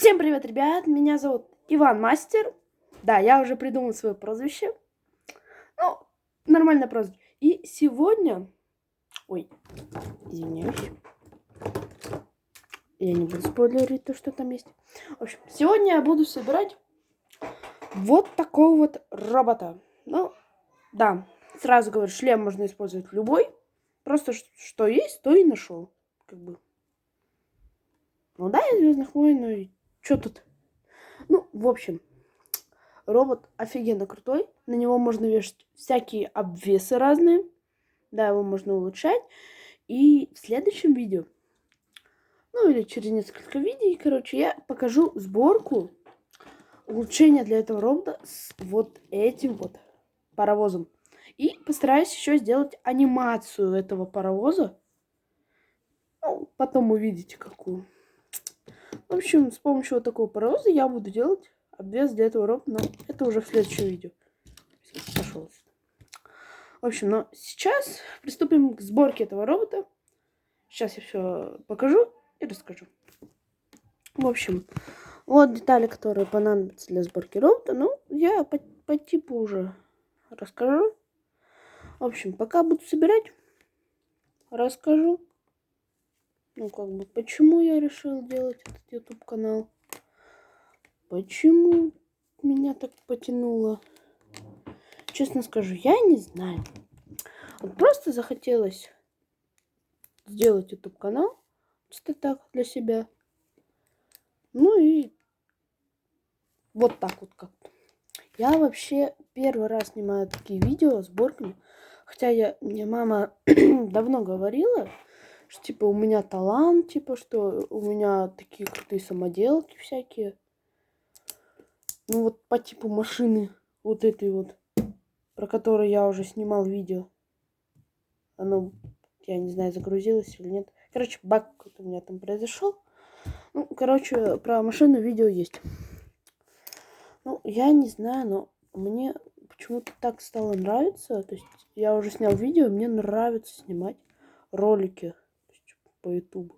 Всем привет, ребят! Меня зовут Иван Мастер. Да, я уже придумал свое прозвище. Ну, нормальное прозвище. И сегодня... Ой, извиняюсь. Я не буду спойлерить то, что там есть. В общем, сегодня я буду собирать вот такого вот робота. Ну, да, сразу говорю, шлем можно использовать любой. Просто что есть, то и нашел. Как бы. Ну да, из Звездных войн, ну и что тут? Ну, в общем, робот офигенно крутой. На него можно вешать всякие обвесы разные. Да, его можно улучшать. И в следующем видео, ну или через несколько видео, короче, я покажу сборку улучшения для этого робота с вот этим вот паровозом. И постараюсь еще сделать анимацию этого паровоза. Ну, потом увидите какую. В общем, с помощью вот такого паровоза я буду делать обвес для этого робота. Но это уже в следующем видео. Пошел. В общем, но сейчас приступим к сборке этого робота. Сейчас я все покажу и расскажу. В общем, вот детали, которые понадобятся для сборки робота. Ну, я по типу уже расскажу. В общем, пока буду собирать, расскажу. Ну, как бы, почему я решил делать этот YouTube канал. Почему меня так потянуло. Честно скажу, я не знаю. Вот просто захотелось сделать YouTube канал. Чисто так, для себя. Ну и вот так вот как-то. Я вообще первый раз снимаю такие видео сборками. Хотя мне мама давно говорила, что типа у меня талант, типа что у меня такие крутые самоделки всякие. Ну вот по типу машины вот этой вот, про которую я уже снимал видео. Оно, я не знаю, загрузилось или нет. Короче, баг какой-то у меня там произошел. Ну, короче, про машину видео есть. Ну, я не знаю, но мне почему-то так стало нравиться. То есть я уже снял видео, мне нравится снимать ролики по YouTube.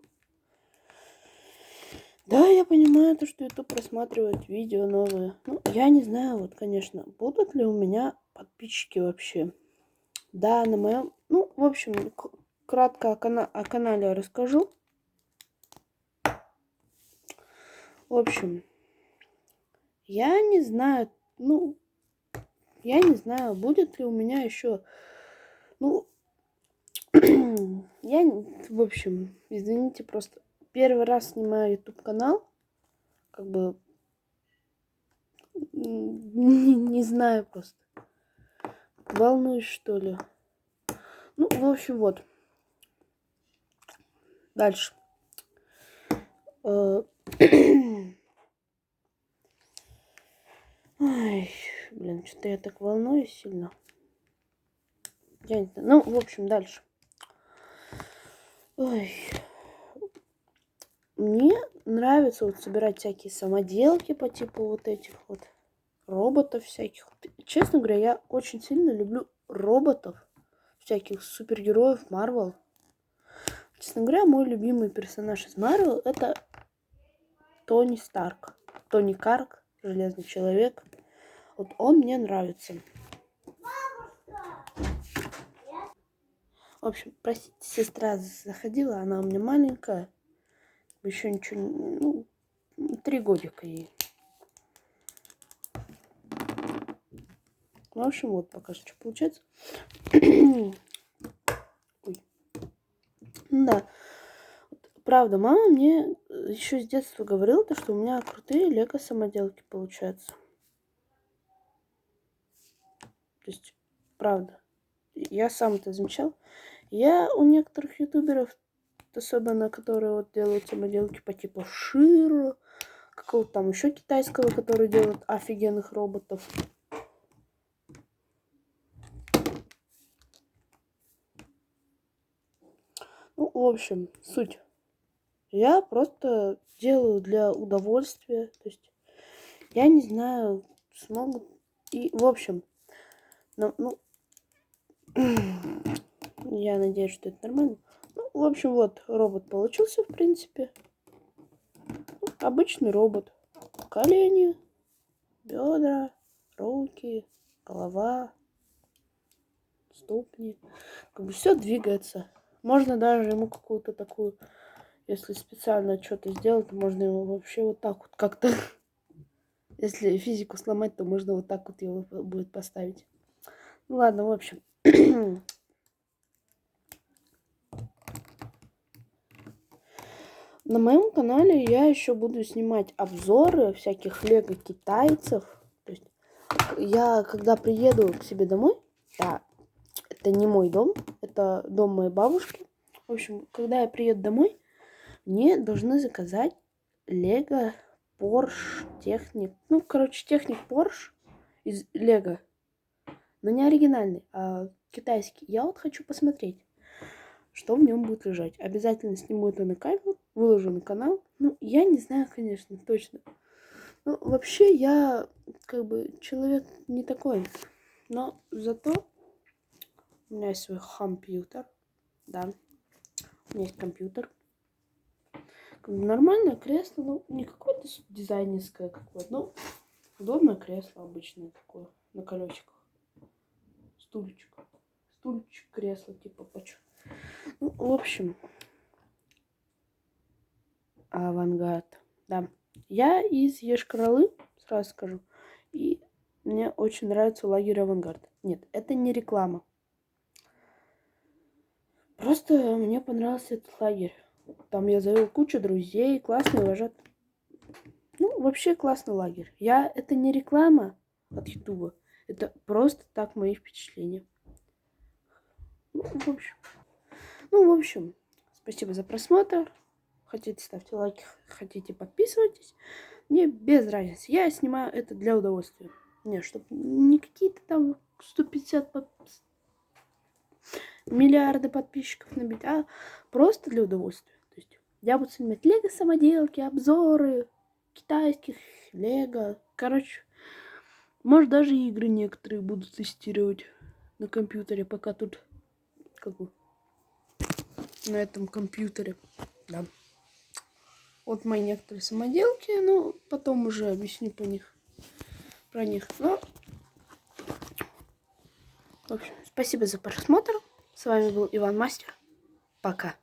Да, я понимаю то, что YouTube просматривает видео новые. Ну, я не знаю, вот, конечно, будут ли у меня подписчики вообще. Да, на моем... Ну, в общем, кратко о канале расскажу. В общем, я не знаю, ну, я не знаю, будет ли у меня еще... Ну, я, в общем, извините, просто первый раз снимаю YouTube канал. Как бы не знаю просто. Волнуюсь, что ли. Ну, в общем, вот. Дальше. Ой, блин, что-то я так волнуюсь сильно. Я не знаю. Ну, в общем, дальше. Ой. Мне нравится вот собирать всякие самоделки по типу вот этих вот роботов всяких. Честно говоря, я очень сильно люблю роботов, всяких супергероев Marvel. Честно говоря, мой любимый персонаж из Marvel это Тони Старк. Тони Карк, Железный Человек. Вот он мне нравится. В общем, простите, сестра заходила, она у меня маленькая. Еще ничего, ну, 3 годика ей. В общем, вот пока что получается. Ой. Да. Правда, мама мне еще с детства говорила, что у меня крутые лего-самоделки получаются. То есть, правда. Я сам это замечал. Я у некоторых ютуберов, особенно которые вот делают самоделки по типу Широ, какого-то там еще китайского, который делает офигенных роботов. Ну, в общем, суть. Я просто делаю для удовольствия. То есть, я не знаю, смогут. И, в общем, ну я надеюсь, что это нормально. Ну, в общем, вот, робот получился, в принципе. Ну, обычный робот. колени, бедра, руки, голова, ступни. Как бы все двигается. Можно даже ему какую-то такую, если специально что-то сделать, то можно его вообще вот так вот как-то. Если физику сломать, то можно вот так вот его будет поставить. Ну ладно, в общем. На моем канале я еще буду снимать обзоры всяких лего китайцев. То есть я когда приеду к себе домой, это не мой дом, это дом моей бабушки. В общем, когда я приеду домой, мне должны заказать лего Porsche Техник. Ну, короче, Техник Porsche из лего. Но не оригинальный, а китайский. Я вот хочу посмотреть, что в нем будет лежать. Обязательно сниму это на камеру, выложу на канал. Ну, я не знаю, конечно, точно. Ну, вообще, я как бы человек не такой. Но зато у меня есть свой компьютер. Да, у меня есть компьютер. Как бы нормальное кресло, ну, не какое-то дизайнерское какое-то, но удобное кресло обычное такое, на колесиках. Стульчик. Стульчик, кресло, типа, почему. Ну, в общем, авангард. Да. Я из Йошкар-Олы, сразу скажу. И мне очень нравится лагерь авангард. Нет, это не реклама. Просто мне понравился этот лагерь. Там я завел кучу друзей, классный вожат. Ну, вообще классный лагерь. Это не реклама от Ютуба. Это просто так мои впечатления. Ну, в общем, спасибо за просмотр. Хотите, ставьте лайки, хотите, подписывайтесь. Мне без разницы. Я снимаю это для удовольствия. Не, чтобы не какие-то там 150 миллиарды подписчиков набить, а просто для удовольствия. То есть я буду снимать лего-самоделки, обзоры китайских лего. Короче, может, даже игры некоторые буду тестировать на компьютере, пока тут как бы на этом компьютере. Да. Вот мои некоторые самоделки, ну, потом уже объясню про них. Ну, в общем, спасибо за просмотр. С вами был Иван Мастер. Пока.